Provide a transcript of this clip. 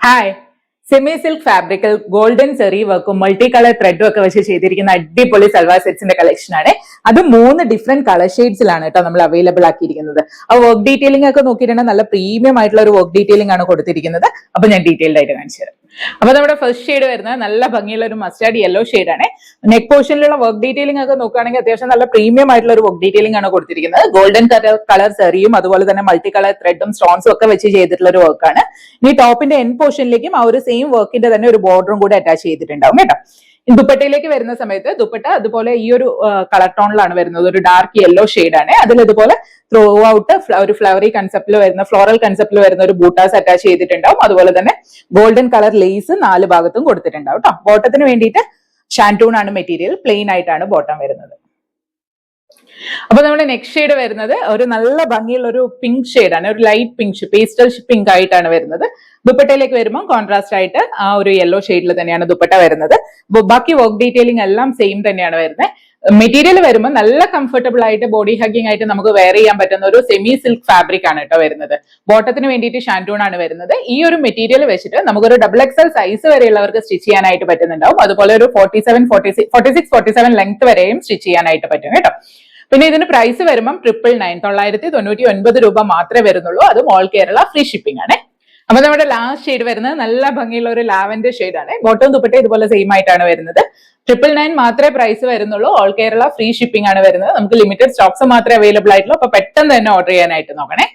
Hi, semi silk ഫാബ്രിക്കൽ golden സെറി വർക്കും multi colour ത്രെഡും ഒക്കെ വെച്ച് ചെയ്തിരിക്കുന്ന അടിപൊളി സൽവാർ സെറ്റ്സിന്റെ കളക്ഷൻ ആണ്. അത് 3 ഡിഫറെന്റ് കളർ ഷെയ്ഡ്സിലാണ് കേട്ടോ നമ്മൾ അവൈലബിൾ ആക്കിയിരിക്കുന്നത്. ആ വർക്ക് ഡീറ്റെയിലിംഗ് ഒക്കെ നോക്കിയിട്ടുണ്ടെങ്കിൽ നല്ല പ്രീമിയം ആയിട്ടുള്ള ഒരു വർക്ക് ഡീറ്റെയിലിംഗ് ആണ് കൊടുത്തിരിക്കുന്നത്. അപ്പൊ ഞാൻ ഡീറ്റെയിൽഡ് ആയിട്ട് കാണിച്ചു തരാം. അപ്പൊ നമ്മുടെ ഫസ്റ്റ് ഷെയ്ഡ് വരുന്നത് നല്ല ഭംഗിയുള്ള ഒരു മസ്റ്റാർഡ് യെല്ലോ ഷെയ്ഡ് ആണ്. നെക്ക് പോർഷനിലുള്ള വർക്ക് ഡീറ്റെയിലിംഗ് ഒക്കെ നോക്കുകയാണെങ്കിൽ അത്യാവശ്യം നല്ല പ്രീമിയം ആയിട്ടുള്ള ഒരു വർക്ക് ഡീറ്റെയിലിംഗ് ആണ് കൊടുത്തിരിക്കുന്നത്. ഗോൾഡൻ കളർ സെറിയും അതുപോലെ തന്നെ മൾട്ടി കളർ ത്രെഡും സ്റ്റോൺസും ഒക്കെ വെച്ച് ചെയ്തിട്ടുള്ള ഒരു വർക്കാണ്. ഇനി ടോപ്പിന്റെ എൻ പോർഷനിലേക്കും ആ ഒരു സെയിം വർക്കിന്റെ തന്നെ ഒരു ബോർഡറും കൂടെ അറ്റാച്ച് ചെയ്തിട്ടുണ്ടാവും കേട്ടോ. ദുപ്പട്ടയിലേക്ക് വരുന്ന സമയത്ത് ദുപ്പട്ട അതുപോലെ ഈ ഒരു കളർ ടോണിലാണ് വരുന്നത്. ഒരു ഡാർക്ക് യെല്ലോ ഷെയ്ഡ് ആണ്. അതിൽ ഇതുപോലെ ത്രൂ ഔട്ട് ഒരു ഫ്ലവറി കൺസെപ്റ്റിൽ വരുന്ന ഫ്ലോറൽ കൺസെപ്റ്റിൽ വരുന്ന ഒരു ബൂട്ടാസ് അറ്റാച്ച് ചെയ്തിട്ടുണ്ടാവും. അതുപോലെ തന്നെ ഗോൾഡൻ കളർ ലേസ് 4 ഭാഗത്തും കൊടുത്തിട്ടുണ്ടാവും കേട്ടോ. ബോട്ടത്തിന് വേണ്ടിയിട്ട് ഷാൻറ്റൂൺ ആണ് മെറ്റീരിയൽ, പ്ലെയിൻ ആയിട്ടാണ് ബോട്ടം വരുന്നത്. അപ്പൊ നമ്മുടെ നെക്സ്റ്റ് ഷെയ്ഡ് വരുന്നത് ഒരു നല്ല ഭംഗിയുള്ള ഒരു പിങ്ക് ഷെയ്ഡാണ്. ഒരു ലൈറ്റ് പിങ്ക്, പേസ്റ്റൽ പിങ്ക് ആയിട്ടാണ് വരുന്നത്. ദുപ്പട്ടയിലേക്ക് വരുമ്പോൾ കോൺട്രാസ്റ്റ് ആയിട്ട് ആ ഒരു യെല്ലോ ഷെയ്ഡിൽ തന്നെയാണ് ദുപ്പട്ട വരുന്നത്. ബാക്കി വർക്ക് ഡീറ്റെയിലിംഗ് എല്ലാം സെയിം തന്നെയാണ് വരുന്നത്. മെറ്റീരിയൽ വരുമ്പോൾ നല്ല കംഫർട്ടബിൾ ആയിട്ട് ബോഡി ഹഗ്ഗിംഗ് ആയിട്ട് നമുക്ക് വെയർ ചെയ്യാൻ പറ്റുന്ന ഒരു സെമി സിൽക്ക് ഫാബ്രിക് ആണ് കേട്ടോ വരുന്നത്. ബോട്ടത്തിന് വേണ്ടിയിട്ട് ഷാൻറ്റൂൺ ആണ് വരുന്നത്. ഈ ഒരു മെറ്റീരിയൽ വെച്ചിട്ട് നമുക്കൊരു XXL സൈസ് വരെയുള്ളവർക്ക് സ്റ്റിച്ച് ചെയ്യാനായിട്ട് പറ്റുന്നുണ്ടാവും. അതുപോലെ ഒരു 46-47 ലെങ്ത് വരെയും സ്റ്റിച്ച് ചെയ്യാനായിട്ട് പറ്റും കേട്ടോ. പിന്നെ ഇതിന് പ്രൈസ് വരുമ്പോൾ 999 രൂപ മാത്രമേ വരുന്നുള്ളൂ. അതും ഓൾ കേരള ഫ്രീ ഷിപ്പിംഗ് ആണ്. അപ്പൊ നമ്മുടെ ലാസ്റ്റ് ഷെയ്ഡ് വരുന്നത് നല്ല ഭംഗിയുള്ള ഒരു ലാവൻഡർ ഷെയ്ഡ് ആണ്. ബോട്ടം ദുപ്പട്ട ഇതുപോലെ സെയിം ആയിട്ടാണ് വരുന്നത്. 999 മാത്രമേ പ്രൈസ് വരുന്നുള്ളൂ. ഓൾ കേരള ഫ്രീ ഷിപ്പിംഗ് ആണ് വരുന്നത്. നമുക്ക് ലിമിറ്റഡ് സ്റ്റോക്സ് മാത്രമേ അവൈലബിൾ ആയിട്ടുള്ളൂ. അപ്പൊ പെട്ടെന്ന് തന്നെ ഓർഡർ ചെയ്യാനായിട്ട് നോക്കണേ.